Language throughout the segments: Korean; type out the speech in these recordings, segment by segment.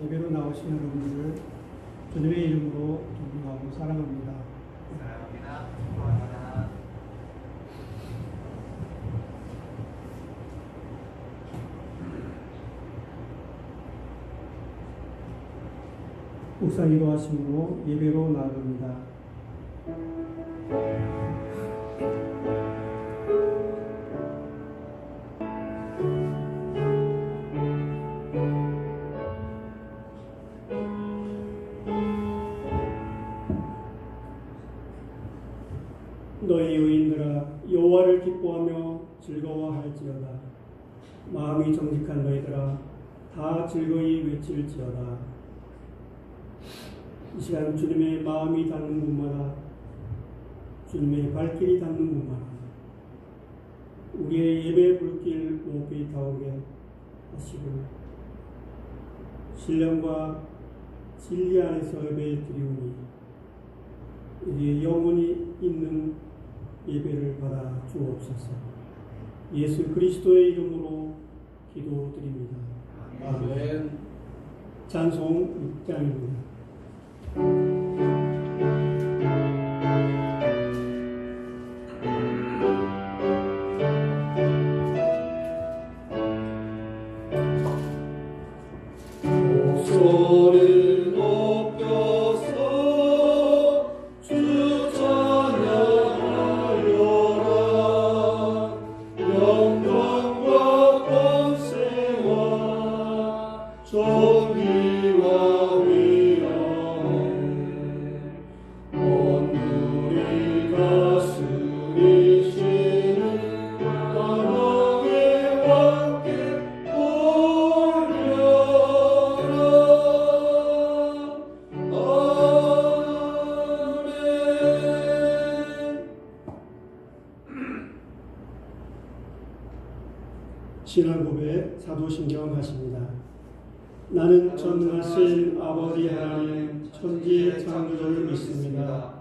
예배로 나오신 여러분들을 주님의 이름으로 존경하고 사랑합니다. 사랑합니다. 사랑합니다. 묵상 기도하심으로 예배로 나아갑니다. 너희 의인들아 여호와를 기뻐하며 즐거워할지어다. 마음이 정직한 너희들아 다 즐거이 외칠지어다. 이 시간 주님의 마음이 닿는 곳마다, 주님의 발길이 닿는 곳마다 우리의 예배 불길 높이 타오게 하시고 신령과 진리 안에서 예배 드리오니 우리의 영혼이 있는 예배를 받아 주옵소서. 예수 그리스도의 이름으로 기도드립니다. 아멘. 찬송 6장입니다. 목소리 높여서 주 찬양하여라. 영광과 권세와 존귀와 위엄을 온누리 다스리시는 하나님의 왕께 신앙 고백 사도신경 하십니다. 나는 전능하신 아버지 하나님 천지의 창조주를 믿습니다.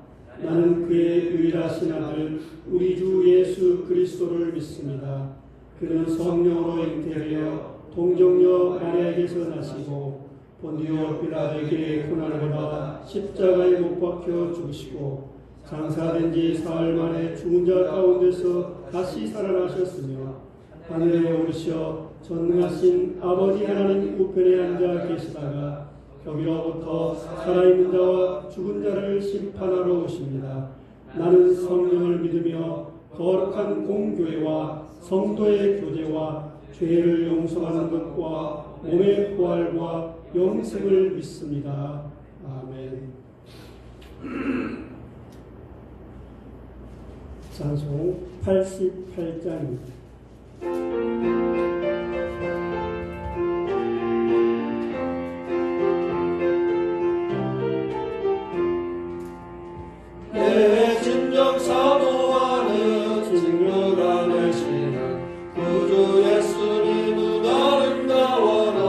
나는 그의 유일하신 아들 우리 주 예수 그리스도를 믿습니다. 그는 성령으로 잉태되어 동정녀 마리아에게서 나시고 본디오 빌라도에게 고난을 받아 십자가에 못 박혀 죽으시고 장사된 지 사흘 만에 죽은 자 가운데서 다시 살아나셨으며 하늘에 오르셔 전능하신 아버지 하나님 우편에 앉아 계시다가 거기로부터 살아있는 자와 죽은 자를 심판하러 오십니다. 나는 성령을 믿으며 거룩한 공교회와 성도의 교제와 죄를 용서하는 것과 몸의 부활과 영생을 믿습니다. 아멘. 찬송 88장입니다. 내 진정 사모하는 진정한 의신은 구주 예수님은 아름다워라.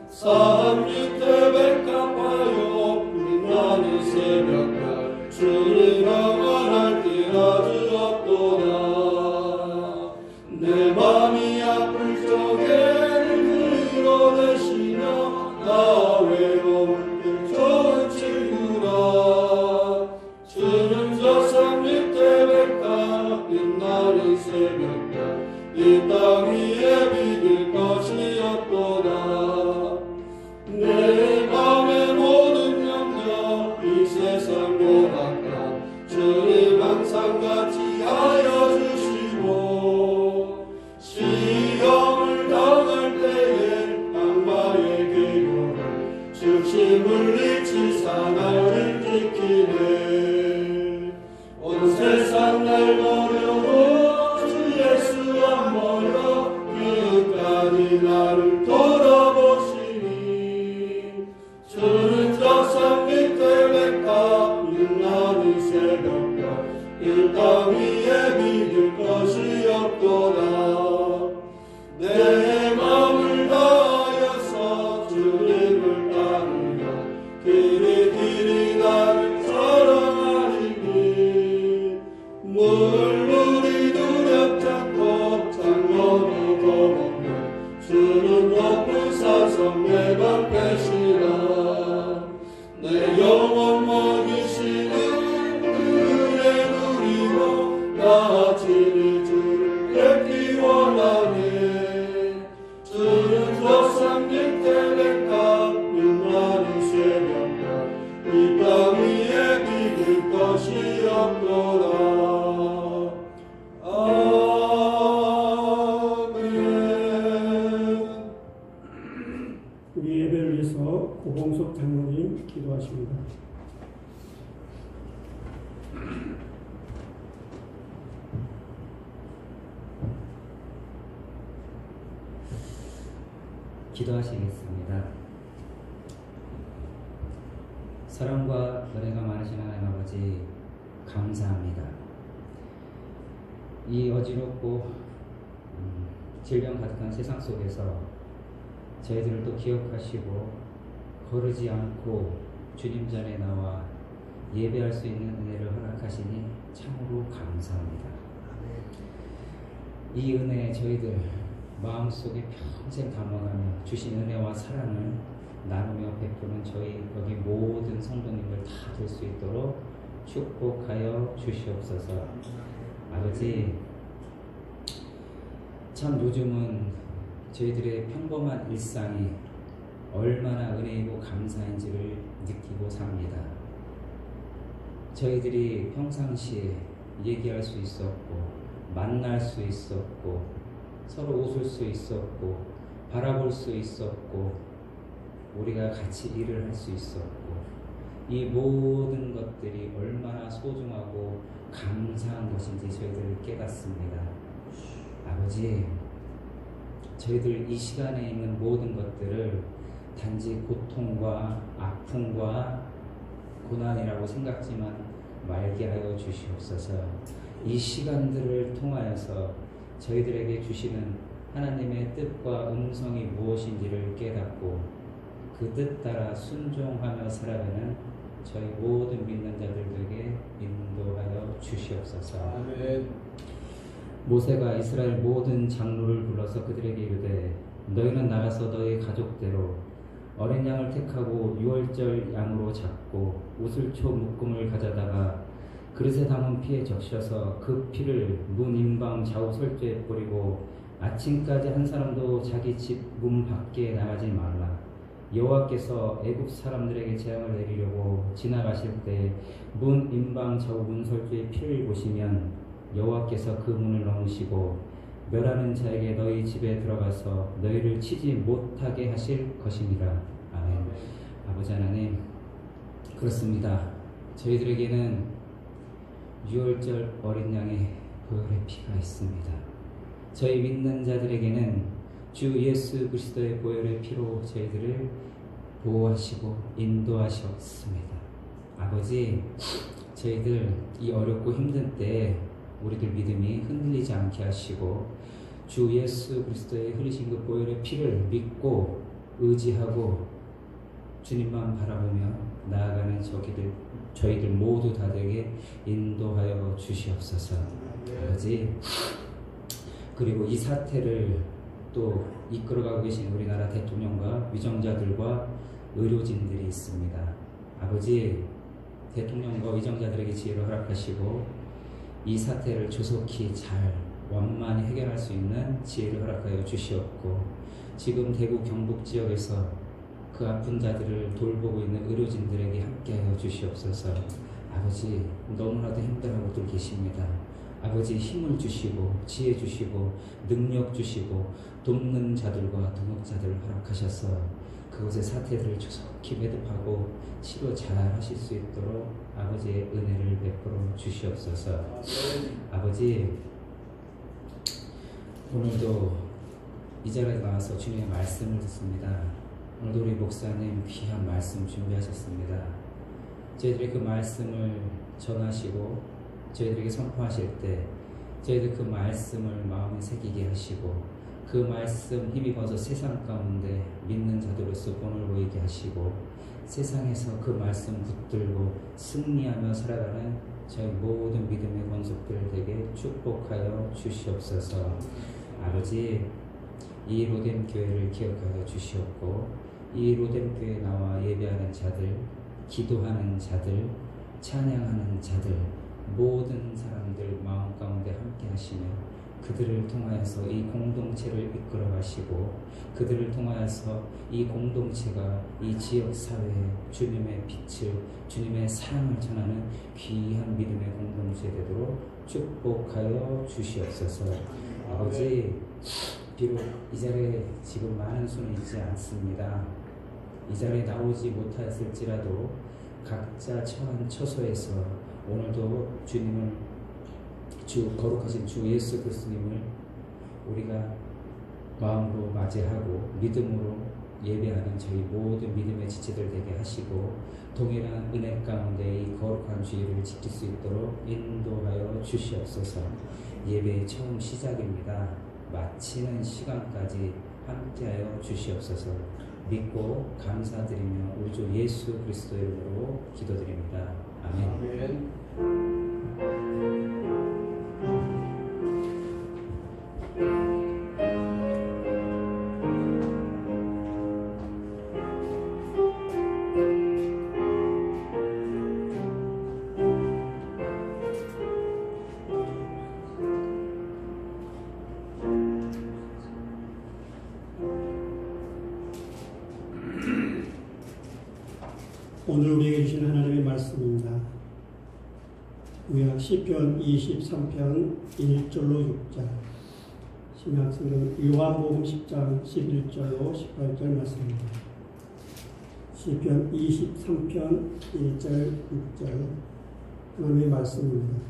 삼육대 백합하여 빛나는 새벽별 주를 영원할 띠아주 없도다. 내 맘이 아플 적에는 끌어내시며 나 외로울 때 좋은 친구라. 주는 저 삼육대 백합 빛나는 새벽별 이 땅 위에 비길 것이 없도다. 내 맘의 모든 염려 이 세상 고난과 주님 항상 같이 하여 주시고 시험을 당할 때에 악마의 계교를 즉시 물리치사 날 지키네. 온 세상 날 버려도 주 예수 안 버려 끝까지 나를 돌아보시니. 주는 저 산 밑에 백합 빛나는 새벽별 이 땅 위에 믿을 것이 없도다. 내 마음을 다하여서 주님을 따르며 길이 나를 사랑하리니. 물물이 두렵지 않고 창문으로 걷는 주는 높은 산 저상 밑에 랭가 빛나는 새벽별 이 땅 위에 비길 것이 없도다. 아멘. 우리 예배를 위해서 고봉석 장로님 기도하십니다. 기도하시겠습니다. 사랑과 은혜가 많으신 하나님 아버지 감사합니다. 이 어지럽고 질병 가득한 세상 속에서 저희들을 또 기억하시고 거르지 않고 주님 전에 나와 예배할 수 있는 은혜를 허락하시니 참으로 감사합니다. 이 은혜 저희들 마음속에 평생 담아가며 주신 은혜와 사랑을 나누며 베푸는 저희 여기 모든 성도님들 다 될 수 있도록 축복하여 주시옵소서. 아버지, 참 요즘은 저희들의 평범한 일상이 얼마나 은혜이고 감사인지를 느끼고 삽니다. 저희들이 평상시에 얘기할 수 있었고 만날 수 있었고 서로 웃을 수 있었고 바라볼 수 있었고 우리가 같이 일을 할 수 있었고 이 모든 것들이 얼마나 소중하고 감사한 것인지 저희들 깨닫습니다. 아버지, 저희들 이 시간에 있는 모든 것들을 단지 고통과 아픔과 고난이라고 생각지만 말게 하여 주시옵소서. 이 시간들을 통하여서 저희들에게 주시는 하나님의 뜻과 음성이 무엇인지를 깨닫고 그 뜻 따라 순종하며 살아가는 저희 모든 믿는 자들에게 인도하여 주시옵소서. 아멘. 모세가 이스라엘 모든 장로를 불러서 그들에게 이르되 너희는 나가서 너희 가족대로 어린 양을 택하고 유월절 양으로 잡고 우슬초 묶음을 가져다가 그릇에 담은 피에 적셔서 그 피를 문 임방 좌우 설주에 뿌리고 아침까지 한 사람도 자기 집 문 밖에 나가지 말라. 여호와께서 애굽 사람들에게 재앙을 내리려고 지나가실 때 문 임방 좌우 문 설주에 피를 보시면 여호와께서 그 문을 넘으시고 멸하는 자에게 너희 집에 들어가서 너희를 치지 못하게 하실 것입니다. 아멘. 아버지 하나님, 그렇습니다. 저희들에게는 유월절 어린 양의 보혈의 피가 있습니다. 저희 믿는 자들에게는 주 예수 그리스도의 보혈의 피로 저희들을 보호하시고 인도하셨습니다. 아버지, 저희들 이 어렵고 힘든 때에 우리들 믿음이 흔들리지 않게 하시고 주 예수 그리스도의 흘리신 그 보혈의 피를 믿고 의지하고 주님만 바라보며 나아가는 저희들 모두 다 되게 인도하여 주시옵소서. 아버지, 그리고 이 사태를 또 이끌어가고 계신 우리나라 대통령과 위정자들과 의료진들이 있습니다. 아버지, 대통령과 위정자들에게 지혜를 허락하시고 이 사태를 조속히 잘 원만히 해결할 수 있는 지혜를 허락하여 주시옵고 지금 대구 경북 지역에서 그 아픈 자들을 돌보고 있는 의료진들에게 함께하여 주시옵소서. 아버지, 너무나도 힘들어하고들 계십니다. 아버지, 힘을 주시고 지혜 주시고 능력 주시고 돕는 자들과 동역자들을 허락하셔서 그곳의 사태들을 조속히 매듭하고 치료 잘 하실 수 있도록 아버지의 은혜를 베풀어 주시옵소서. 아버지, 오늘도 이 자리에 나와서 주님의 말씀을 듣습니다. 오늘도 우리 목사님 귀한 말씀 준비하셨습니다. 저희들이 그 말씀을 전하시고 저희들에게 선포하실 때 저희들 그 말씀을 마음에 새기게 하시고 그 말씀 힘입어서 세상 가운데 믿는 자들로서 본을 보이게 하시고 세상에서 그 말씀 붙들고 승리하며 살아가는 저희 모든 믿음의 권속들 되게 축복하여 주시옵소서. 아버지, 이 로뎀 교회를 기억하여 주시옵고 이 로뎀 교회에 나와 예배하는 자들, 기도하는 자들, 찬양하는 자들 모든 사람들 마음 가운데 함께 하시며 그들을 통하여서 이 공동체를 이끌어 가시고 그들을 통하여서 이 공동체가 이 지역 사회에 주님의 빛을 주님의 사랑을 전하는 귀한 믿음의 공동체 되도록 축복하여 주시옵소서. 아버지, 비록 이 자리에 지금 많은 수는 있지 않습니다. 이 자리에 나오지 못하였을지라도 각자 처한 처소에서 오늘도 주님을 거룩하신 주 예수 그리스도님을 우리가 마음으로 맞이하고 믿음으로 예배하는 저희 모든 믿음의 지체들 되게 하시고 동일한 은혜 가운데 이 거룩한 주의를 지킬 수 있도록 인도하여 주시옵소서. 예배의 처음 시작입니다. 마치는 시간까지 함께하여 주시옵소서. 믿고 감사드리며 우리 주 예수 그리스도의 이름으로 기도드립니다. 아멘. 아멘. 오늘 우리에게 주신 하나님의 말씀입니다. 구약 시편 23편 1절로 6절, 신약성경 요한복음 10장 11절로 18절 말씀입니다. 시편 23편 1절 6절 하나님의 말씀입니다.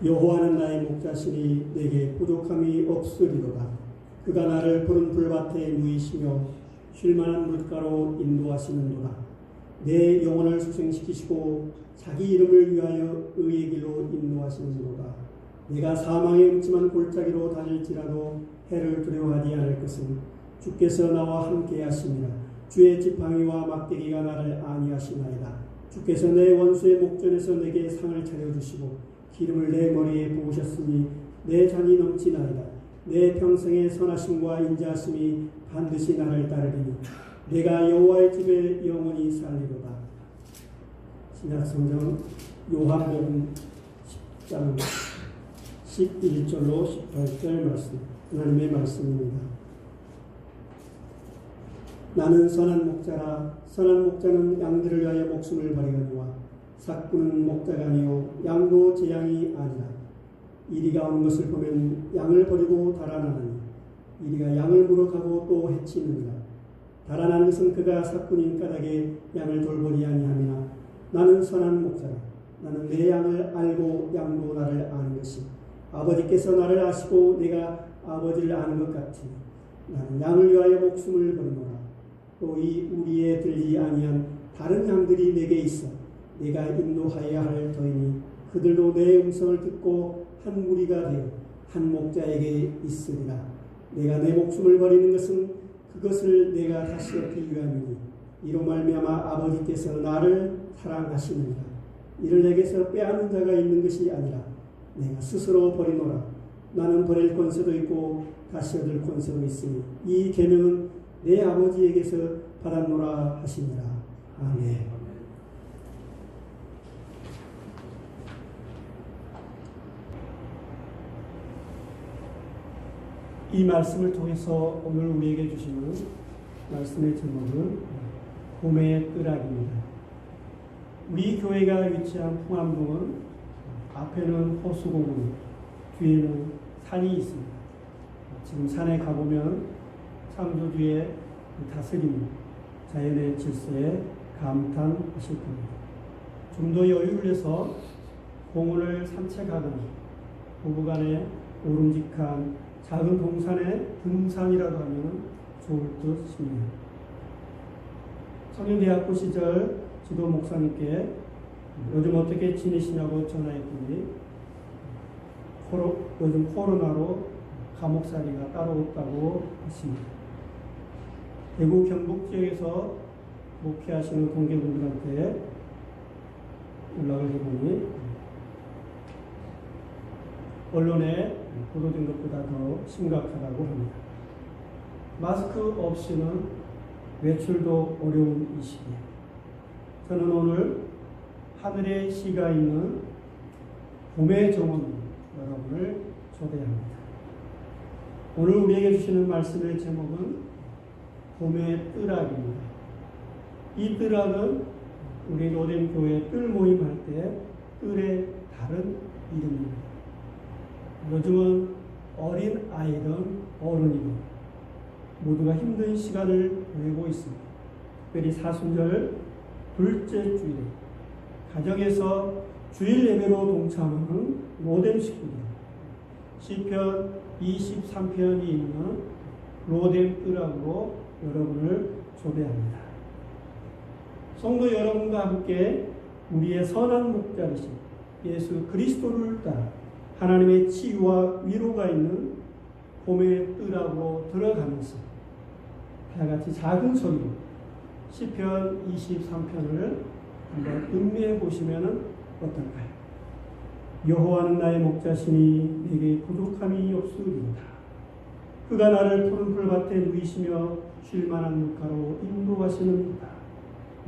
여호와는 나의 목자시니 내게 부족함이 없으리로다. 그가 나를 푸른 풀밭에 누이시며 쉴만한 물가로 인도하시는도다. 내 영혼을 수생시키시고 자기 이름을 위하여 의의 길로 인도하시는도다. 내가 사망의 음침한 골짜기로 다닐지라도 해를 두려워하지 않을 것은 주께서 나와 함께 하심이라. 주의 지팡이와 막대기가 나를 안위하시나이다. 주께서 내 원수의 목전에서 내게 상을 차려주시고 기름을 내 머리에 부으셨으니 내 잔이 넘치나이다. 내 평생의 선하심과 인자하심이 반드시 나를 따르리니 내가 여호와의 집에 영원히 살리로다. 신약성경 요한복음 10장 11절로 18절 말씀, 하나님의 말씀입니다. 나는 선한 목자라. 선한 목자는 양들을 위하여 목숨을 버리거니와 삭구는 목자가 아니요 양도 제 양이 아니라. 이리가 오는 것을 보면 양을 버리고 달아나느니 이리가 양을 물어가고 또 해치느니라. 달아나는 것은 그가 삭군인 까닭에 양을 돌보니 아니함이나 나는 선한 목자라. 나는 내 양을 알고 양도 나를 아는 것이 아버지께서 나를 아시고 내가 아버지를 아는 것 같으니 나는 양을 위하여 목숨을 버리노라. 또 이 우리에 들리지 아니한 다른 양들이 내게 있어 내가 인도하여야 할 터이니 그들도 내 음성을 듣고 한 무리가 되어 한 목자에게 있으리라. 내가 내 목숨을 버리는 것은 그것을 내가 다시 얻기 위함이니 이로 말미암아 아버지께서 나를 사랑하시느니라. 이를 내게서 빼앗는 자가 있는 것이 아니라 내가 스스로 버리노라. 나는 버릴 권세도 있고 다시 얻을 권세도 있으니 이 계명은 내 아버지에게서 받았노라 하시니라. 아멘. 이 말씀을 통해서 오늘 우리에게 주시는 말씀의 제목은 봄의 끄락입니다. 우리 교회가 위치한 풍암동은 앞에는 호수공원, 뒤에는 산이 있습니다. 지금 산에 가보면 창조주의 다스림, 자연의 질서에 감탄하실 겁니다. 좀 더 여유를 내서 공원을 산책하거나 부부간에 오름직한 작은 동산에 등산이라도 하면 좋을 듯 싶네요. 성인대학교 시절 지도 목사님께 요즘 어떻게 지내시냐고 전화했더니 요즘 코로나로 감옥살이가 따로 없다고 했습니다. 대구 경북 지역에서 목회하시는 동계분들한테 연락을 해보니 언론에 보도된 것보다 더 심각하다고 합니다. 마스크 없이는 외출도 어려운 이 시기에 저는 오늘 하늘에 시가 있는 봄의 정원 여러분을 초대합니다. 오늘 우리에게 주시는 말씀의 제목은 봄의 뜰학입니다. 이 뜰학은 우리 로뎀 교회 뜰 모임할 때 뜰의 다른 이름입니다. 요즘은 어린 아이든 어른이든 모두가 힘든 시간을 보내고 있습니다. 특별히 사순절 둘째 주일에 가정에서 주일 예배로 동참하는 로뎀 식구들, 시편 23편이 있는 로뎀 뜰학으로 여러분을 초대합니다. 성도 여러분과 함께 우리의 선한 목자이신 예수 그리스도를 따라 하나님의 치유와 위로가 있는 봄의 뜰학으로 들어가면서 다같이 작은 소리로 시편 23편을 한번 음미해 보시면 어떨까요? 여호와는 나의 목자시니 내게 부족함이 없으리로다. 그가 나를 푸른 풀밭에 누이시며 쉴만한 물가로 인도하시느니라.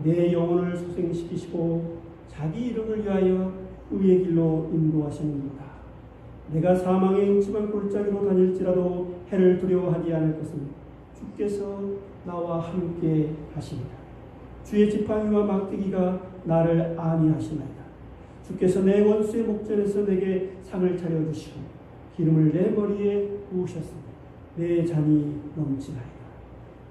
내 영혼을 소생시키시고 자기 이름을 위하여 의의 길로 인도하시느니라. 내가 사망의 음침한 골짜기로 다닐지라도 해를 두려워하지 않을 것은 주께서 나와 함께 하시리라. 주의 지팡이와 막대기가 나를 안위하시나이다. 주께서 내 원수의 목전에서 내게 상을 차려주시고 기름을 내 머리에 부으셨으니 내 잔이 넘치나이다.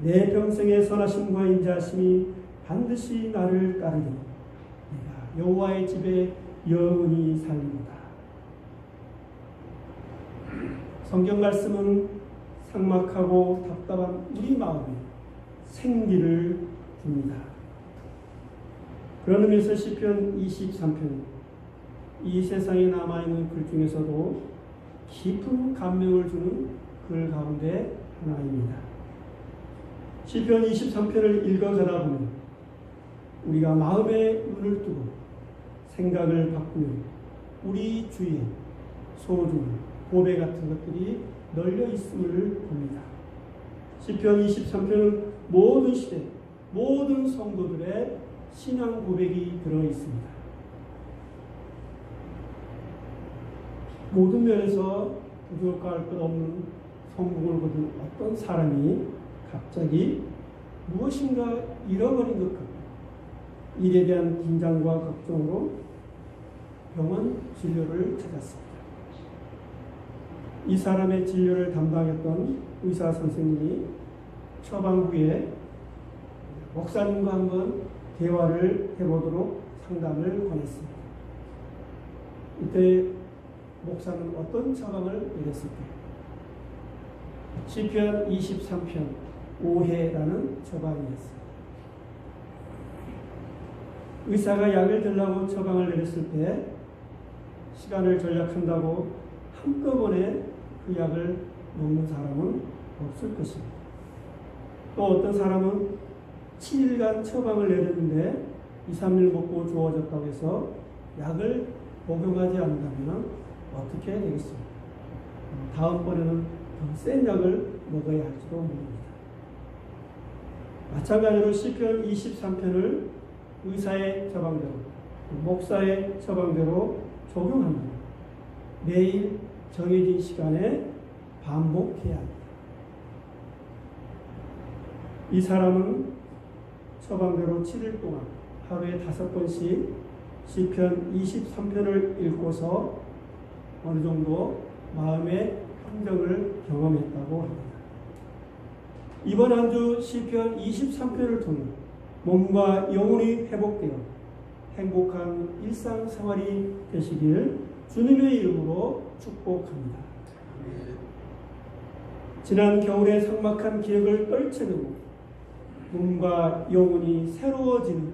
내 평생의 선하심과 인자하심이 반드시 나를 따르리니 내가 여호와의 집에 영원히 살리로다. 성경 말씀은 삭막하고 답답한 우리 마음에 생기를 줍니다. 그런 의미에서 시편 23편, 이 세상에 남아있는 글 중에서도 깊은 감명을 주는 글 가운데 하나입니다. 시편 23편을 읽어가다 보면 우리가 마음의 눈을 뜨고 생각을 바꾸면 우리 주위에 소중, 보배 같은 것들이 널려 있음을 봅니다. 시편 23편은 모든 시대, 모든 성도들의 신앙 고백이 들어 있습니다. 모든 면에서 부족할 것 없는 성공을 거둔 어떤 사람이 갑자기 무엇인가 잃어버린 것 같고 일에 대한 긴장과 걱정으로 병원 진료를 찾았습니다. 이 사람의 진료를 담당했던 의사 선생님이 처방 후에 목사님과 한번 대화를 해보도록 상담을 권했습니다. 이때 목사는 어떤 처방을 내렸을까요? 시편 23편 5해라는 처방이었습니다. 의사가 약을 들라고 처방을 내렸을 때 시간을 절약한다고 한꺼번에 그 약을 먹는 사람은 없을 것입니다. 또 어떤 사람은 7일간 처방을 내렸는데 2, 3일 먹고 좋아졌다고 해서 약을 복용하지 않는다면 어떻게 해야 되겠습니까? 다음번에는 더 센 약을 먹어야 할지도 모릅니다. 마찬가지로 시편 23편을 의사의 처방대로, 목사의 처방대로 적용합니다. 매일 정해진 시간에 반복해야 합니다. 이 사람은 처방대로 7일 동안 하루에 5번씩 시편 23편을 읽고서 어느 정도 마음의 평정을 경험했다고 합니다. 이번 한 주 시편 23편을 통해 몸과 영혼이 회복되어 행복한 일상생활이 되시길 주님의 이름으로 축복합니다. 지난 겨울의 삭막한 기억을 떨쳐내고 몸과 영혼이 새로워지는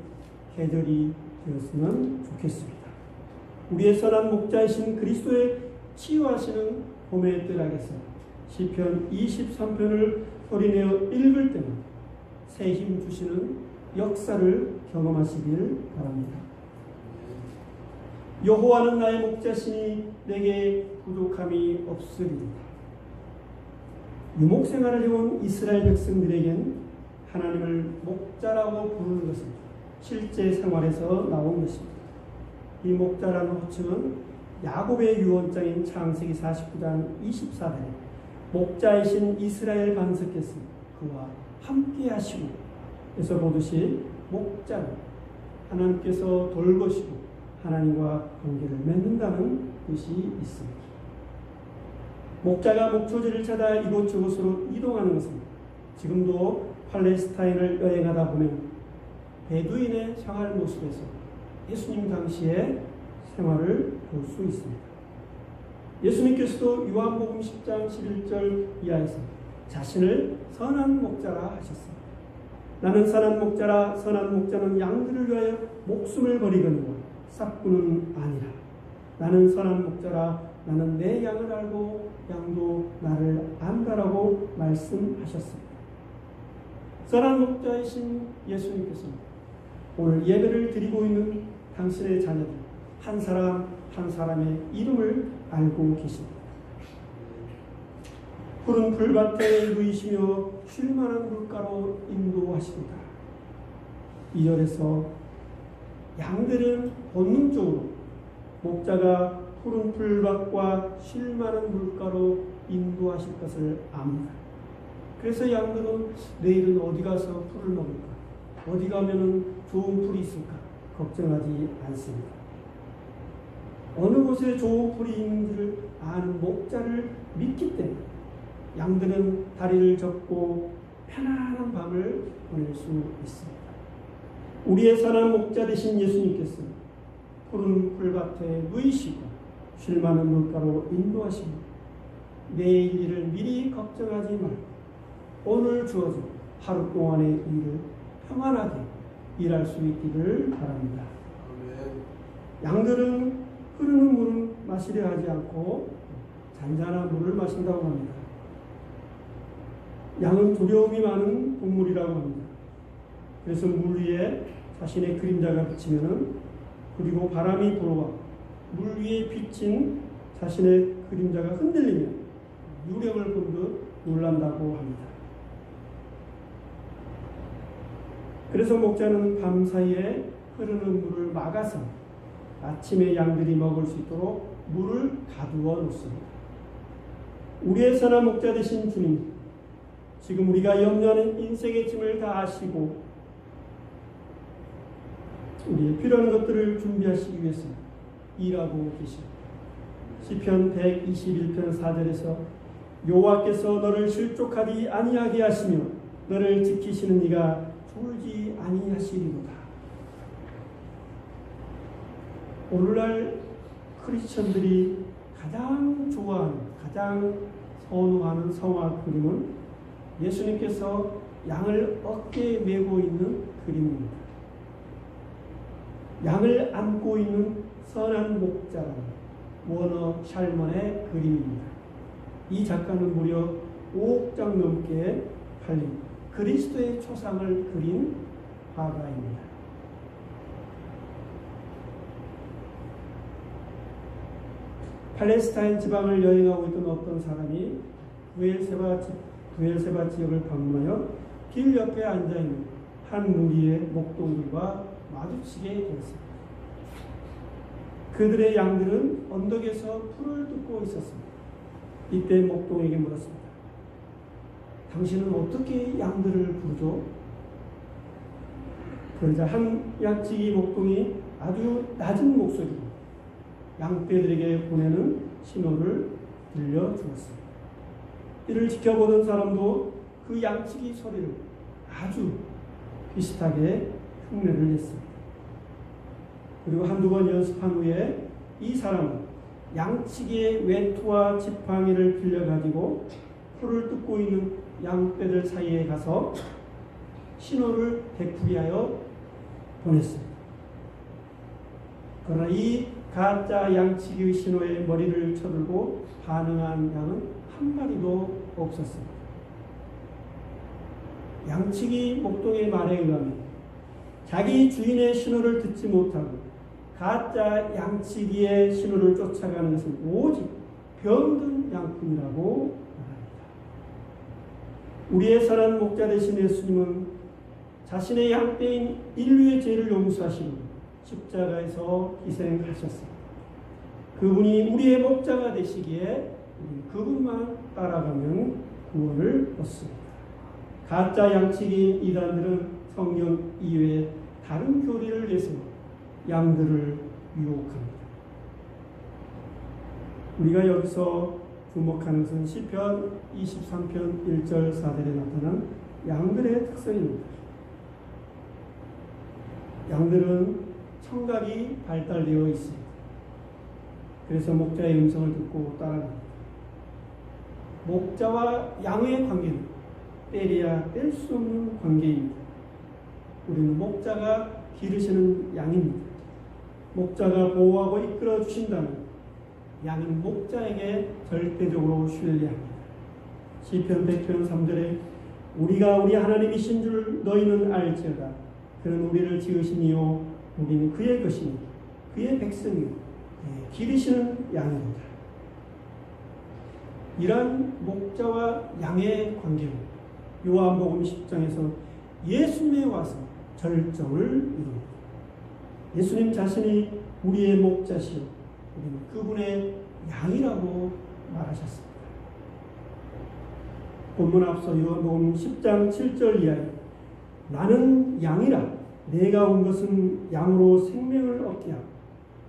계절이 되었으면 좋겠습니다. 우리의 선한 목자이신 그리스도의 치유하시는 봄의 뜰학에서 시편 23편을 소리내어 읽을 때는 새 힘 주시는 역사를 경험하시길 바랍니다. 여호와는 나의 목자시니 내게 부족함이 없으리이다. 유목생활을 해온 이스라엘 백성들에겐 하나님을 목자라고 부르는 것은 실제 생활에서 나온 것입니다. 이 목자라는 호칭은 야곱의 유언장인 창세기 49장 24절에 목자이신 이스라엘 반석께서 그와 함께 하시고 에서 보듯이 목자는 하나님께서 돌보시고 하나님과 관계를 맺는다는 뜻이 있습니다. 목자가 목초지를 찾아 이곳저곳으로 이동하는 것은 지금도 팔레스타인을 여행하다 보면 베두인의 생활 모습에서 예수님 당시의 생활을 볼 수 있습니다. 예수님께서도 요한복음 10장 11절 이하에서 자신을 선한 목자라 하셨습니다. 나는 선한 목자라. 선한 목자는 양들을 위하여 목숨을 버리거니와 삭구는 아니라. 나는 선한 목자라. 나는 내 양을 알고 양도 나를 안다라고 말씀하셨습니다. 선한 목자이신 예수님께서는 오늘 예배를 드리고 있는 당신의 자녀들 한 사람 한 사람의 이름을 알고 계십니다. 푸른 풀밭에 누이시며 쉴만한 물가로 인도하십니다. 2절에서 양들은 본능적으로 목자가 푸른 풀밭과 쉴만한 물가로 인도하실 것을 압니다. 그래서 양들은 내일은 어디 가서 풀을 먹을까? 어디 가면은 좋은 풀이 있을까? 걱정하지 않습니다. 어느 곳에 좋은 풀이 있는지를 아는 목자를 믿기 때문에 양들은 다리를 접고 편안한 밤을 보낼 수 있습니다. 우리의 선한 목자 되신 예수님께서 푸른 풀밭에 누이시고 쉴만한 물가로 인도하시고 내일 일을 미리 걱정하지 말고 오늘 주어진 하루 동안의 일을 평안하게 일할 수 있기를 바랍니다. 양들은 흐르는 물을 마시려 하지 않고 잔잔한 물을 마신다고 합니다. 양은 두려움이 많은 동물이라고 합니다. 그래서 물 위에 자신의 그림자가 비치면은 그리고 바람이 불어와 물 위에 비친 자신의 그림자가 흔들리면 유령을 본 듯 놀란다고 합니다. 그래서 목자는 밤사이에 흐르는 물을 막아서 아침에 양들이 먹을 수 있도록 물을 가두어 놓습니다. 우리의 선한 목자 되신 주님, 지금 우리가 염려하는 인생의 짐을 다 아시고 우리의 필요한 것들을 준비하시기 위해서 일하고 계십니다. 시편 121편 4절에서 여호와께서 너를 실족하지 아니하게 하시며 너를 지키시는 이가 졸지 아니하시리로다. 오늘날 크리스천들이 가장 좋아하는, 가장 선호하는 성화 그림은 예수님께서 양을 어깨에 메고 있는 그림입니다. 양을 안고 있는 선한 목자라는 워너 샬먼의 그림입니다. 이 작가는 무려 5억 장 넘게 팔린 그리스도의 초상을 그린 화가입니다. 팔레스타인 지방을 여행하고 있던 어떤 사람이 부엘세바 지역을 방문하여 길 옆에 앉아있는 한 무리의 목동들과 마주치게 되었습니다. 그들의 양들은 언덕에서 풀을 뜯고 있었습니다. 이때 목동에게 물었습니다. 당신은 어떻게 양들을 부르죠? 그러자 한 양치기 목동이 아주 낮은 목소리로 양떼들에게 보내는 신호를 들려주었습니다. 이를 지켜보던 사람도 그 양치기 소리를 아주 비슷하게 흉내를 냈습니다. 그리고 한두 번 연습한 후에 이 사람은 양치기의 외투와 지팡이를 빌려가지고 풀을 뜯고 있는 양떼들 사이에 가서 신호를 되풀이하여 보냈습니다. 그러나 이 가짜 양치기의 신호에 머리를 쳐들고 반응한 양은 한 마리도 없었습니다. 양치기 목동의 말에 의하면 자기 주인의 신호를 듣지 못하고 가짜 양치기의 신호를 쫓아가는 것은 오직 병든 양뿐이라고 말합니다. 우리의 선한 목자 되신 예수님은 자신의 양떼인 인류의 죄를 용서하시고 십자가에서 희생하셨습니다. 그분이 우리의 목자가 되시기에 그분만 따라가면 구원을 얻습니다. 가짜 양치기 이단들은 성경 이외에 다른 교리를 내세워 양들을 유혹합니다. 우리가 여기서 주목하는 것은 시편 23편 1절 4절에 나타난 양들의 특성입니다. 양들은 청각이 발달되어 있습니다. 그래서 목자의 음성을 듣고 따라갑니다. 목자와 양의 관계는 떼려야 뗄 수 없는 관계입니다. 우리는 목자가 기르시는 양입니다. 목자가 보호하고 이끌어 주신다면 양은 목자에게 절대적으로 신뢰합니다. 시편 100편 3절에 우리가 우리 하나님이신 줄 너희는 알지어다. 그는 우리를 지으시니요 우리는 그의 것이니 그의 백성이요 기르시는 양입니다. 이러한 목자와 양의 관계는 요한복음 10장에서 예수님에 와서 절정을 이룹니다. 예수님 자신이 우리의 목자시요 우리는 그분의 양이라고 말하셨습니다. 본문 앞서 요한복음 10장 7절 이하에 나는 양이라 내가 온 것은 양으로 생명을 얻게 하고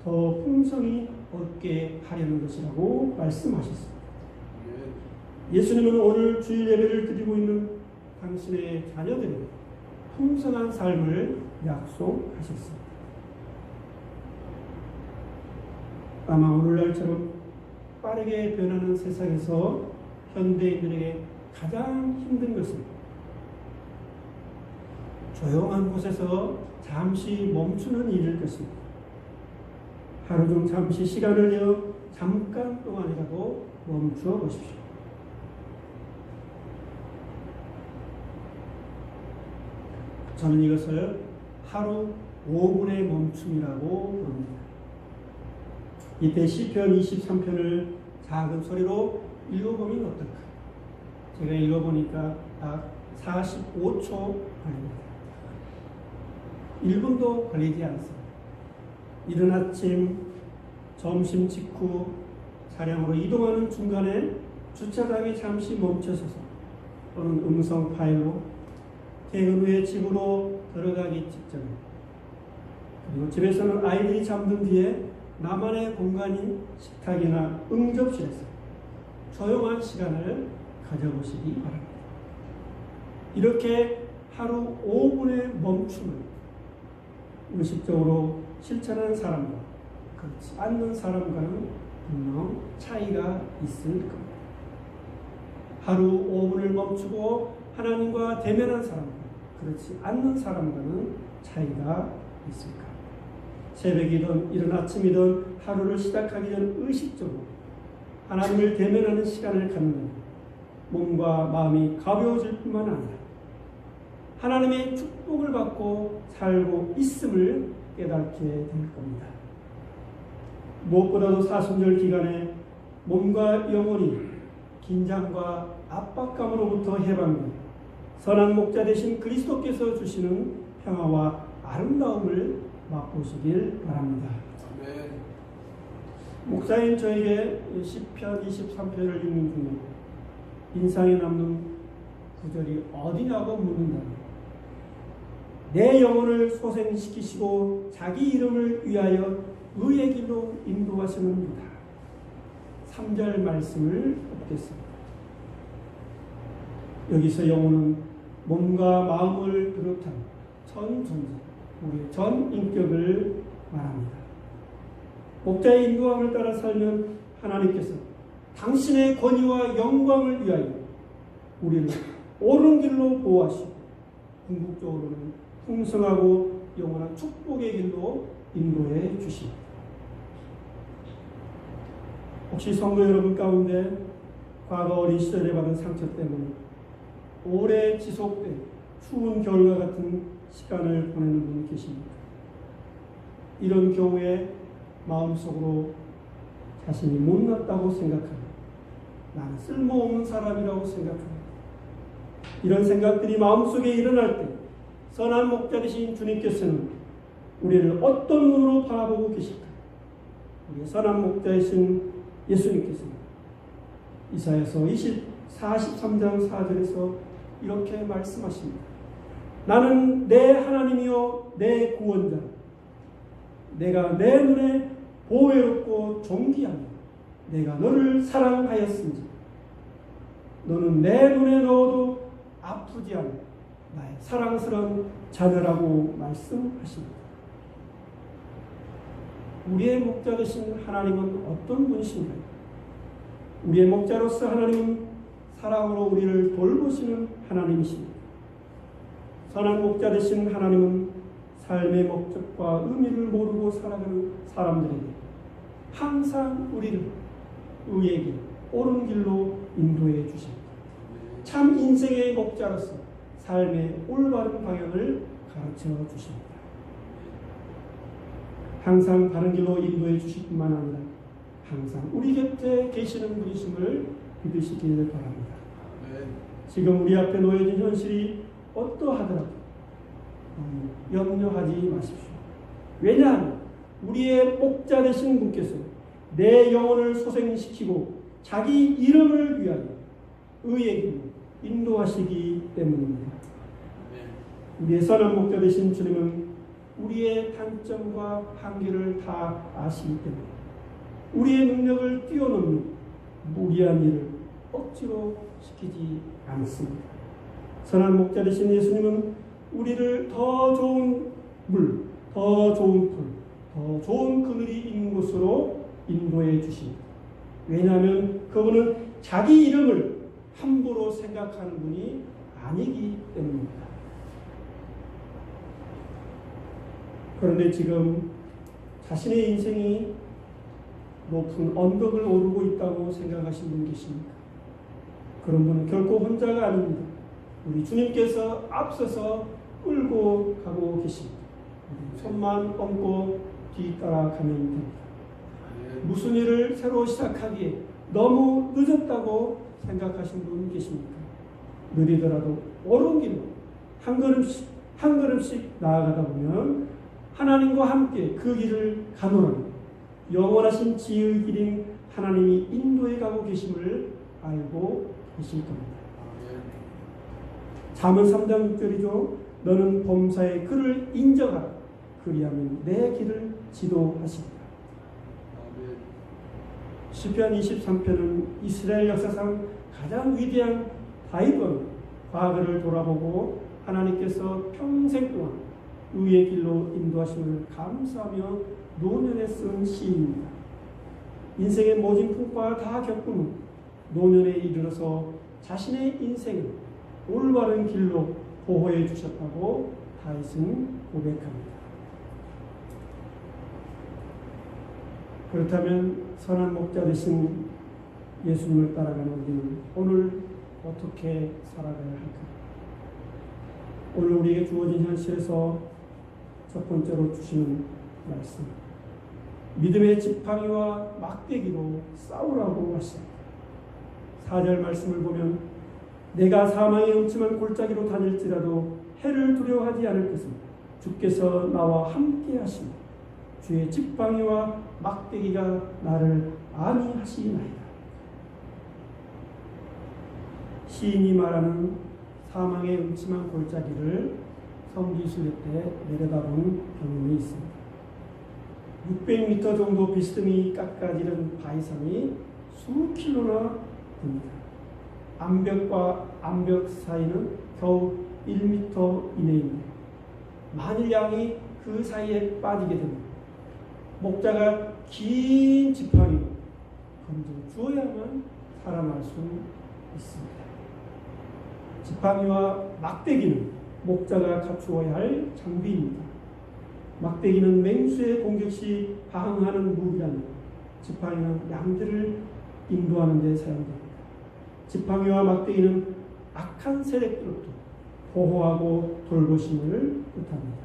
더 풍성히 얻게 하려는 것이라고 말씀하셨습니다. 예수님은 오늘 주일 예배를 드리고 있는 당신의 자녀들에게 풍성한 삶을 약속하셨습니다. 아마 오늘날처럼 빠르게 변하는 세상에서 현대인들에게 가장 힘든 것은 조용한 곳에서 잠시 멈추는 일일 것입니다. 하루 중 잠시 시간을 내어 잠깐 동안이라도 멈추어 보십시오. 저는 이것을 하루 5분의 멈춤이라고 부릅니다. 이때 시편 23편을 작은 소리로 읽어보면 어떨까? 제가 읽어보니까 딱 45초 걸립니다. 1분도 걸리지 않습니다. 이른 아침, 점심 직후 차량으로 이동하는 중간에 주차장에 잠시 멈춰서서 또는 음성 파일로 퇴근 후에 집으로 들어가기 직전에 그리고 집에서는 아이들이 잠든 뒤에 나만의 공간인 식탁이나 응접실에서 조용한 시간을 가져보시기 바랍니다. 이렇게 하루 5분의 멈춤을 의식적으로 실천하는 사람과 그렇지 않는 사람과는 분명 차이가 있을 겁니다. 하루 5분을 멈추고 하나님과 대면한 사람과 그렇지 않는 사람과는 차이가 있을까? 새벽이든 이른 아침이든 하루를 시작하기 전 의식적으로 하나님을 대면하는 시간을 갖는 몸과 마음이 가벼워질 뿐만 아니라 하나님의 축복을 받고 살고 있음을 깨닫게 될 겁니다. 무엇보다도 사순절 기간에 몸과 영혼이 긴장과 압박감으로부터 해방되어 선한 목자 되신 그리스도께서 주시는 평화와 아름다움을 맛보시길 바랍니다. 아멘. 목사인 저에게 시편 23편을 읽는 중에 인상에 남는 구절이 어디냐고 묻는다면 내 영혼을 소생시키시고 자기 이름을 위하여 의의 길로 인도하시는도다. 3절 말씀을 읽겠습니다. 여기서 영혼은 몸과 마음을 비롯한 전 존재, 우리의 전 인격을 말합니다. 목자의 인도함을 따라 살면 하나님께서 당신의 권위와 영광을 위하여 우리를 옳은 길로 보호하시고 궁극적으로는 풍성하고 영원한 축복의 길로 인도해 주십니다. 혹시 성도 여러분 가운데 과거 어린 시절에 받은 상처 때문에 오래 지속된 추운 겨울과 같은 시간을 보내는 분이 계십니까? 이런 경우에 마음속으로 자신이 못났다고 생각합니다. 나는 쓸모없는 사람이라고 생각합니다. 이런 생각들이 마음속에 일어날 때 선한 목자 되신 주님께서는 우리를 어떤 눈으로 바라보고 계실까? 우리의 선한 목자이신 예수님께서 이사야서 43장 4절에서 이렇게 말씀하십니다. 나는 내 하나님이요 내 구원자, 내가 내 눈에 보배롭고 존귀하며 내가 너를 사랑하였은지 너는 내 눈에 넣어도 아프지 않은 나의 사랑스러운 자녀라고 말씀하십니다. 우리의 목자 되신 하나님은 어떤 분이신가요? 우리의 목자로서 하나님은 사랑으로 우리를 돌보시는 하나님이십니다. 선한 목자 되신 하나님은 삶의 목적과 의미를 모르고 살아가는 사람들에게 항상 우리를 의의 길, 옳은 길로 인도해 주십니다. 참 인생의 목자로서 삶의 올바른 방향을 가르쳐 주십니다. 항상 바른 길로 인도해 주실 뿐만 아니라 항상 우리 곁에 계시는 분이심을 믿으시기를 바랍니다. 지금 우리 앞에 놓여진 현실이 어떠하더라도 염려하지 마십시오. 왜냐하면 우리의 목자 되신 분께서 내 영혼을 소생시키고 자기 이름을 위하여 의의 길로 인도하시기 때문입니다. 우리의 선한 목자 되신 주님은 우리의 단점과 한계를 다 아시기 때문에 우리의 능력을 뛰어넘는 무리한 일을 억지로 시키지 않습니다. 선한 목자 되신 예수님은 우리를 더 좋은 물, 더 좋은 풀, 더 좋은 그늘이 있는 곳으로 인도해 주십니다. 왜냐하면 그분은 자기 이름을 함부로 생각하는 분이 아니기 때문입니다. 그런데 지금 자신의 인생이 높은 언덕을 오르고 있다고 생각하시는 분 계십니까? 그런 분은 결코 혼자가 아닙니다. 우리 주님께서 앞서서 끌고 가고 계십니다. 손만 얹고 뒤따라가면 됩니다. 무슨 일을 새로 시작하기에 너무 늦었다고 생각하시는 분 계십니까? 느리더라도 옳은 길로 한 걸음씩 나아가다 보면 하나님과 함께 그 길을 가노라는 영원하신 지혜의 길인 하나님이 인도해 가고 계심을 알고 계실 겁니다. 잠언 3장 6절이죠. 너는 범사의 그를 인정하라. 그리하면 내 길을 지도하시리라. 시편 23편은 이스라엘 역사상 가장 위대한 다윗왕 과거를 돌아보고 하나님께서 평생 동안 의의 길로 인도하심을 감사하며 노년에 쓴 시입니다. 인생의 모진 풍파를 다 겪은 후 노년에 이르러서 자신의 인생을 올바른 길로 보호해 주셨다고 다윗은 고백합니다. 그렇다면 선한 목자 되신 예수님을 따라가는 우리는 오늘 어떻게 살아가야 할까? 오늘 우리에게 주어진 현실에서 첫 번째로 주시는 말씀, 믿음의 지팡이와 막대기로 싸우라고 하십니다. 4절 말씀을 보면 내가 사망의 음침한 골짜기로 다닐지라도 해를 두려워하지 않을 것은 주께서 나와 함께 하시니 주의 지팡이와 막대기가 나를 안위하시나이다. 시인이 말하는 사망의 음침한 골짜기를 성지순례 때 내려다본 경험이 있습니다. 600m 정도 비스듬히 깎아지른 바위산이 수킬로나 됩니다. 암벽과 암벽 사이는 겨우 1m 이내인데 만일 양이 그 사이에 빠지게 되면 목자가 긴 지팡이로 건져 주어야만 살아날 수 있습니다. 지팡이와 막대기는 목자가 갖추어야 할 장비입니다. 막대기는 맹수의 공격 시 방어하는 무기라며 지팡이는 양들을 인도하는 데 사용됩니다. 지팡이와 막대기는 악한 세력들로부터 보호하고 돌보심을 뜻합니다.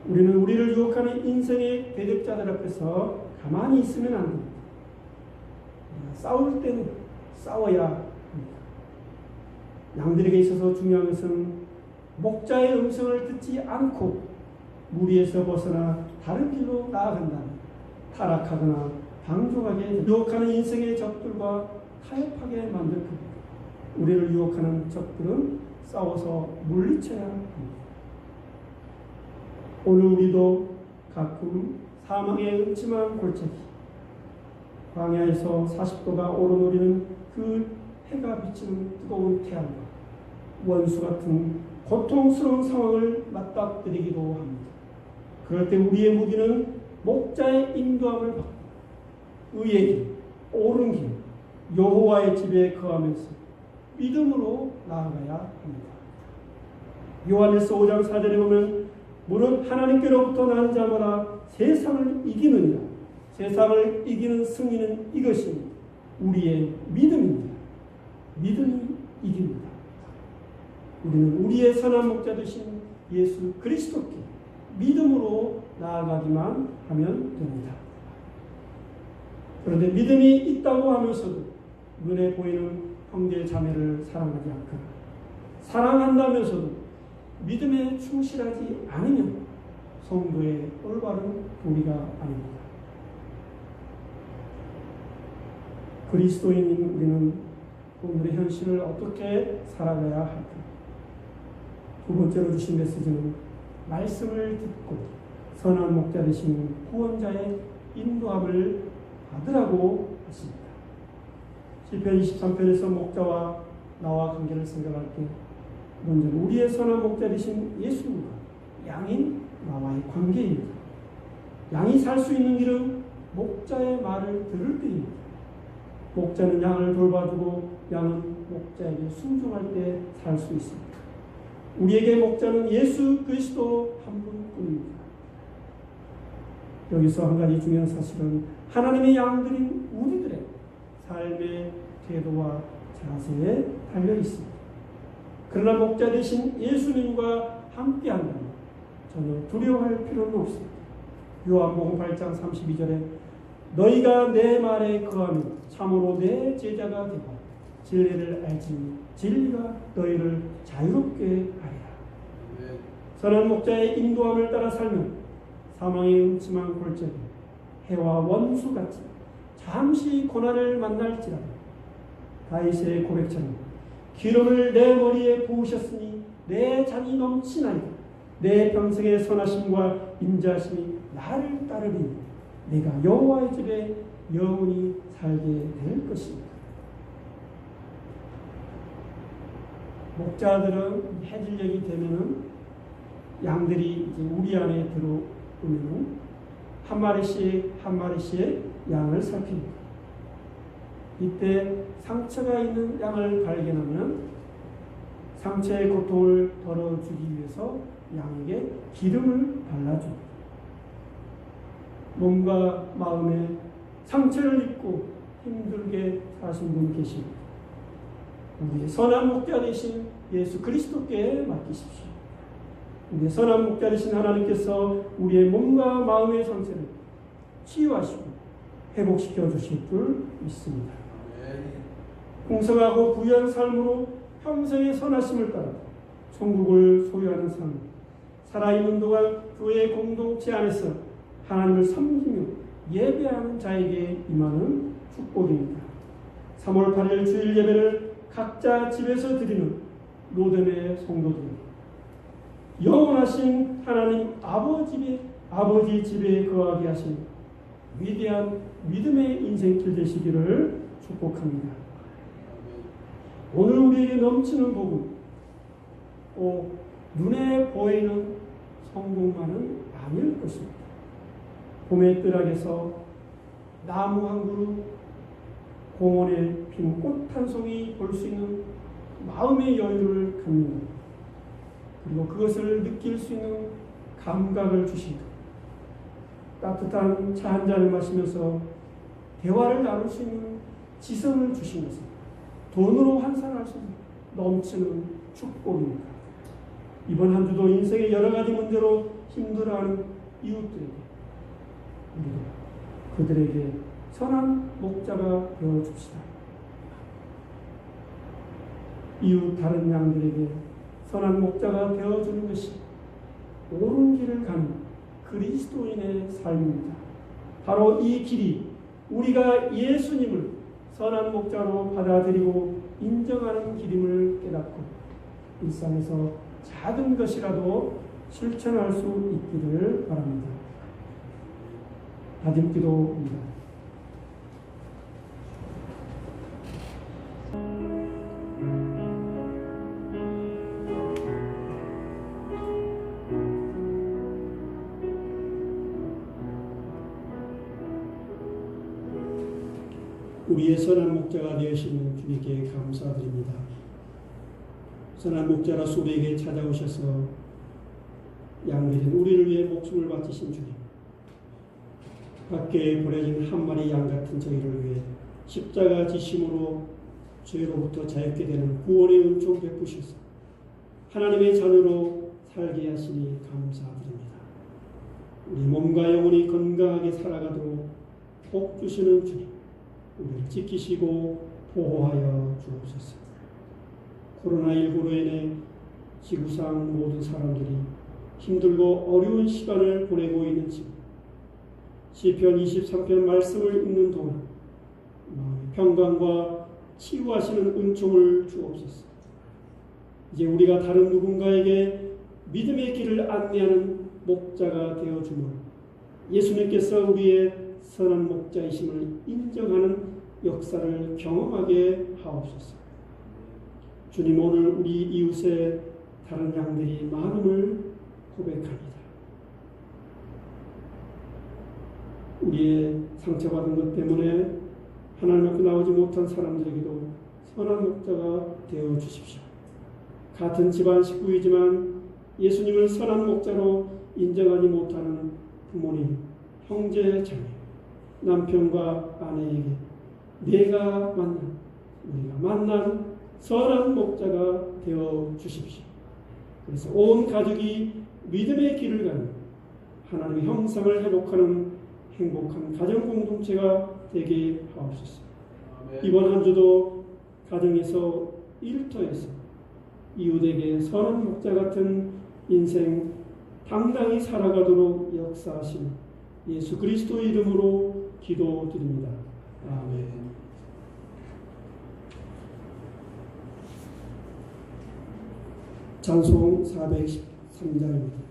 우리는 우리를 유혹하는 인생의 대적자들 앞에서 가만히 있으면 안 됩니다. 싸울 때는 싸워야 합니다. 양들에게 있어서 중요한 것은 목자의 음성을 듣지 않고 무리에서 벗어나 다른 길로 나아간다면 타락하거나 방종하게 유혹하는 인생의 적들과 타협하게 만들 겁니다. 우리를 유혹하는 적들은 싸워서 물리쳐야 합니다. 오늘 우리도 가끔 사망의 음침한 골짜기, 광야에서 40도가 오르노리는 그 해가 비치는 뜨거운 태양과 원수 같은 고통스러운 상황을 맞닥뜨리기도 합니다. 그럴 때 우리의 무기는 목자의 인도함을 받고 의의 길, 옳은 길, 여호와의 집에 거하면서 믿음으로 나아가야 합니다. 요한일서 5장 4절에 보면 무릇 하나님께로부터 난 자마다 세상을 이기느니라. 세상을 이기는 승리는 이것이 우리의 믿음입니다. 믿음이 이깁니다. 우리는 우리의 선한 목자 되신 예수 그리스도께 믿음으로 나아가기만 하면 됩니다. 그런데 믿음이 있다고 하면서도 눈에 보이는 형제 자매를 사랑하지 않거나 사랑한다면서도 믿음에 충실하지 않으면 성도의 올바른 도리가 아닙니다. 그리스도인인 우리는 오늘의 현실을 어떻게 살아가야 할까? 두 번째로 주신 메시지는 말씀을 듣고 선한 목자 되신 구원자의 인도함을 받으라고 했습니다. 시편 23편에서 목자와 나와 관계를 생각할 때 먼저 우리의 선한 목자 되신 예수님과 양인 나와의 관계입니다. 양이 살 수 있는 길은 목자의 말을 들을 때입니다. 목자는 양을 돌봐주고 양은 목자에게 순종할 때 살 수 있습니다. 우리에게 목자는 예수 그리스도 한 분뿐입니다. 여기서 한 가지 중요한 사실은 하나님의 양들인 우리들의 삶의 태도와 자세에 달려 있습니다. 그러나 목자 되신 예수님과 함께한다면 전혀 두려워할 필요는 없습니다. 요한복음 8장 32절에 너희가 내 말에 거하면 참으로 내 제자가 되고 진리를 알지 진리가 너희를 자유롭게 하리라. 선한 목자의 인도함을 따라 살면 사망의 음침한 골짜기 해와 원수같이 잠시 고난을 만날지라도 다윗의 고백처럼 기름을 내 머리에 부으셨으니 내 잔이 넘치나이다. 내 평생의 선하심과 인자하심이 나를 따르리니 내가 여호와의 집에 영원히 살게 될 것입니다. 목자들은 해질녘이 되면은 양들이 이제 우리 안에 들어오면은 한 마리씩 양을 살핍니다. 이때 상처가 있는 양을 발견하면 상처의 고통을 덜어주기 위해서 양에게 기름을 발라줍니다. 몸과 마음에 상처를 입고 힘들게 사신 분 계십니다. 우리의 선한 목자 되신 예수 그리스도께 맡기십시오. 우리의 선한 목자 되신 하나님께서 우리의 몸과 마음의 상처를 치유하시고 회복시켜 주실 줄 믿습니다. 풍성하고 부유한 삶으로 평생의 선하심을 따라 천국을 소유하는 삶, 살아있는 동안 교회 공동체 안에서 하나님을 섬기며 예배하는 자에게 임하는 축복입니다. 3월 8일 주일 예배를 각자 집에서 드리는 로뎀의 성도들에게 영원하신 하나님 아버지 집에 거하게 하신 위대한 믿음의 인생길 되시기를 축복합니다. 오늘 우리에게 넘치는 복음, 눈에 보이는 성공만은 아닐 것입니다. 봄의 뜰락에서 나무 한 그루, 공원에 핀 꽃 한 송이 볼 수 있는 마음의 여유를 갖는 것, 그리고 그것을 느낄 수 있는 감각을 주신 것, 따뜻한 차 한 잔을 마시면서 대화를 나눌 수 있는 지성을 주신 것은 돈으로 환산할 수 있는 넘치는 축복입니다. 이번 한 주도 인생의 여러 가지 문제로 힘들어하는 이웃들에게 우리도 그들에게 선한 목자가 되어줍시다. 이웃 다른 양들에게 선한 목자가 되어주는 것이 옳은 길을 가는 그리스도인의 삶입니다. 바로 이 길이 우리가 예수님을 선한 목자로 받아들이고 인정하는 길임을 깨닫고 일상에서 작은 것이라도 실천할 수 있기를 바랍니다. 다짐기도입니다. 우리의 선한 목자가 되시는 주님께 감사드립니다. 선한 목자로서 우리에게 찾아오셔서 양들인 우리를 위해 목숨을 바치신 주님, 밖에 버려진 한 마리 양 같은 저희를 위해 십자가 지심으로 죄로부터 자유케 되는 구원의 은총 베푸셔서 하나님의 자녀로 살게 하시니 감사드립니다. 우리 몸과 영혼이 건강하게 살아가도록 복 주시는 주님, 우리를 지키시고 보호하여 주옵소서. 코로나19로 인해 지구상 모든 사람들이 힘들고 어려운 시간을 보내고 있는 지금, 시편 23편 말씀을 읽는 동안 마음의 평강과 치유하시는 은총을 주옵소서. 이제 우리가 다른 누군가에게 믿음의 길을 안내하는 목자가 되어주므로 예수님께서 우리의 선한 목자이심을 인정하는 역사를 경험하게 하옵소서. 주님, 오늘 우리 이웃의 다른 양들이 많음을 고백합니다. 우리의 상처받은 것 때문에 하나님 앞에 나오지 못한 사람들에게도 선한 목자가 되어 주십시오. 같은 집안 식구이지만 예수님을 선한 목자로 인정하지 못하는 부모님, 형제, 자매, 남편과 아내에게 우리가 만난 선한 목자가 되어 주십시오. 그래서 온 가족이 믿음의 길을 가는 하나님의 형상을 회복하는 행복한 가정 공동체가 되게 하옵소서. 이번 한 주도 가정에서 일터에서 이웃에게 선한 목자 같은 인생 당당히 살아가도록 역사하신 예수 그리스도 이름으로 기도드립니다. 아멘. 찬송 413장입니다.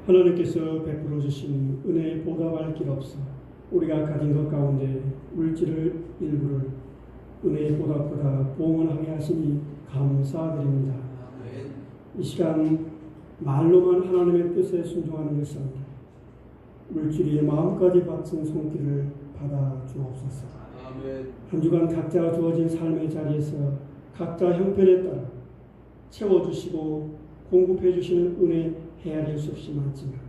하나님께서 베풀어 주신 은혜에 보답할 길 없어 우리가 가진 것 가운데 물질을 일부를 은혜의 보답보다 봉헌하게 하시니 감사드립니다. 이 시간 말로만 하나님의 뜻에 순종하는 것이 아니라 물질 위에 마음까지 바친 손길을 받아 주옵소서. 한 주간 각자가 주어진 삶의 자리에서 각자 형편에 따라 채워주시고 공급해 주시는 은혜 헤아릴 수 없이 많지만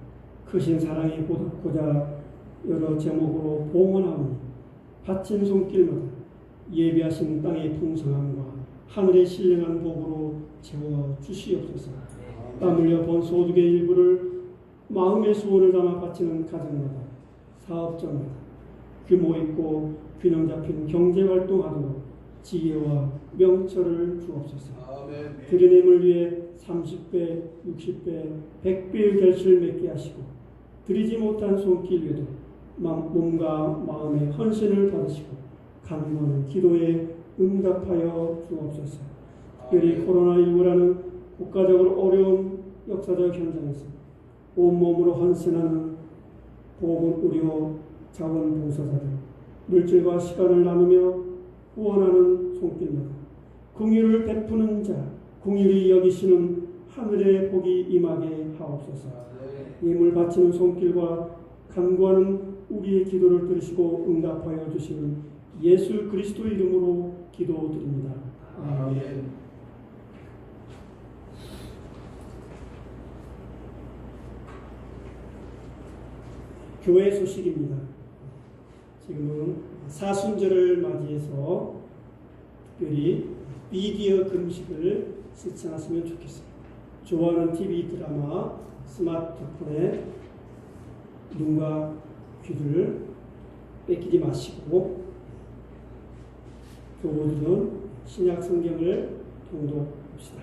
크신 사랑에 보답고자 여러 제목으로 봉헌하오니 바친 손길마다 예비하신 땅의 풍성함과 하늘의 신령한 복으로 채워 주시옵소서. 땀 흘려 번 소득의 일부를 마음의 소원을 담아 바치는 가정마다 사업장마다 규모 있고 균형 잡힌 경제활동하도록 지혜와 명철을 주옵소서. 드리냄을 위해 30배, 60배, 100배의 결실을 맺게 하시고 드리지 못한 손길 외에도 몸과 마음의 헌신을 받으시고 간구하는 기도에 응답하여 주옵소서. 특별히 코로나19라는 국가적으로 어려운 역사적 현장에서 온몸으로 헌신하는 보건 의료 자원봉사자들 물질과 시간을 나누며 후원하는 손길마다 긍휼을 베푸는 자 긍휼히 여기시는 하늘의 복이 임하게 하옵소서. 예물 바치는 손길과 간구하는 우리의 기도를 들으시고 응답하여 주시는 예수 그리스도 이름으로 기도드립니다. 아멘. 교회 소식입니다. 지금은 사순절을 맞이해서 특별히 미디어 금식을 실천하시면 좋겠습니다. 좋아하는 TV 드라마, 스마트폰에 눈과 귀를 뺏기지 마시고 교우들은 신약 성경을 통독합시다.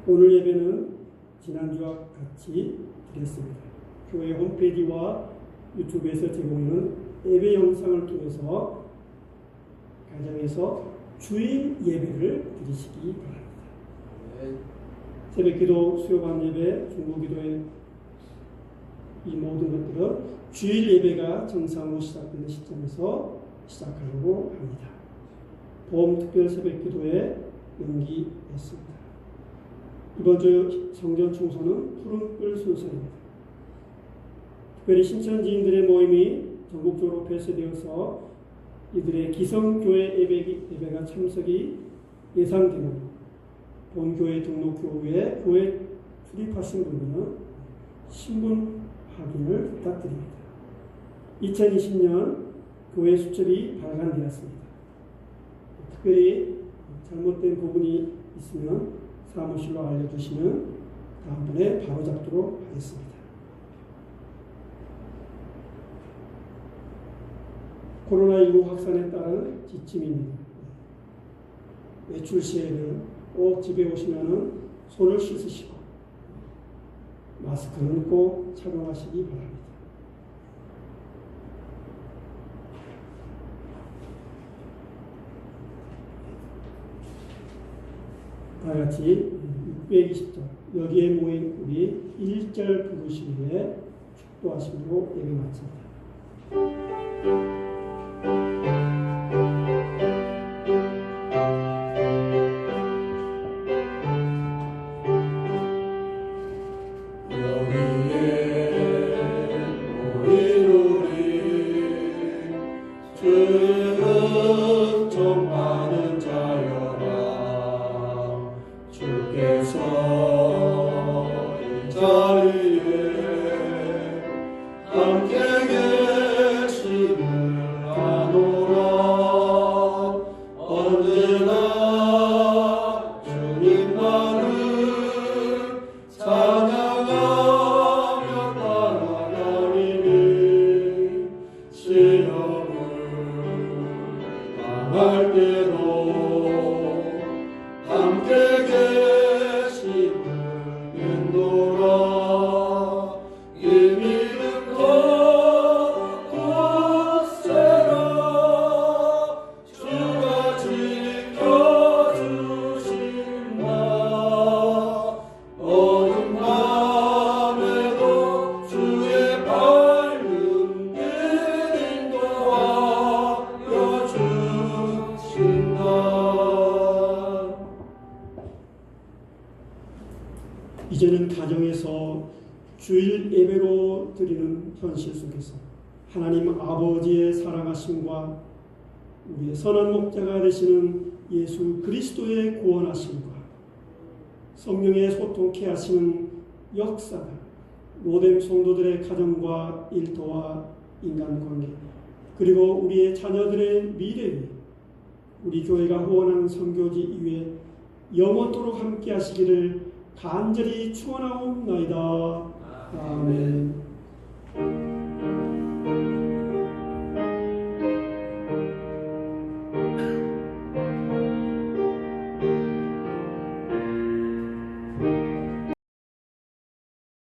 오늘 예배는 지난주와 같이 드렸습니다. 교회 홈페이지와 유튜브에서 제공하는 예배 영상을 통해서 가정에서 주일 예배를 드리시기 바랍니다. 새벽기도, 수요반 예배, 중보기도의 이 모든 것들은 주일 예배가 정상으로 시작되는 시점에서 시작하려고 합니다. 봄 특별 새벽기도에 연기했습니다. 이번 주 성전 충소는 푸른불 순서입니다. 특별히 신천지인들의 모임이 전국적으로 폐쇄되어서 이들의 기성교회 예배가 참석이 예상되는 본교회 등록교회에 교회 출입하신 분들은 신분 확인을 부탁드립니다. 2020년 교회 수첩이 발간되었습니다. 특별히 잘못된 부분이 있으면 사무실로 알려주시면 다음번에 바로잡도록 하겠습니다. 코로나19 확산에 따른 지침입니다. 외출 시에는 꼭 집에 오시면 손을 씻으시고 마스크는 꼭 착용하시기 바랍니다. 다 같이 620절 여기에 모인 우리 1절 부르시기에 축도하심으로 예배 마칩니다. 어둠 밤에 앞에서 주일 예배로 드리는 현실 속에서 하나님 아버지의 사랑하심과 우리의 선한 목자가 되시는 예수 그리스도의 구원하심과 성령의 소통케 하시는 역사가 모든 성도들의 가정과 일터와 인간관계 그리고 우리의 자녀들의 미래에 우리 교회가 후원하는 선교지 이외에 영원토록 함께 하시기를 간절히 축원하옵나이다. 아멘.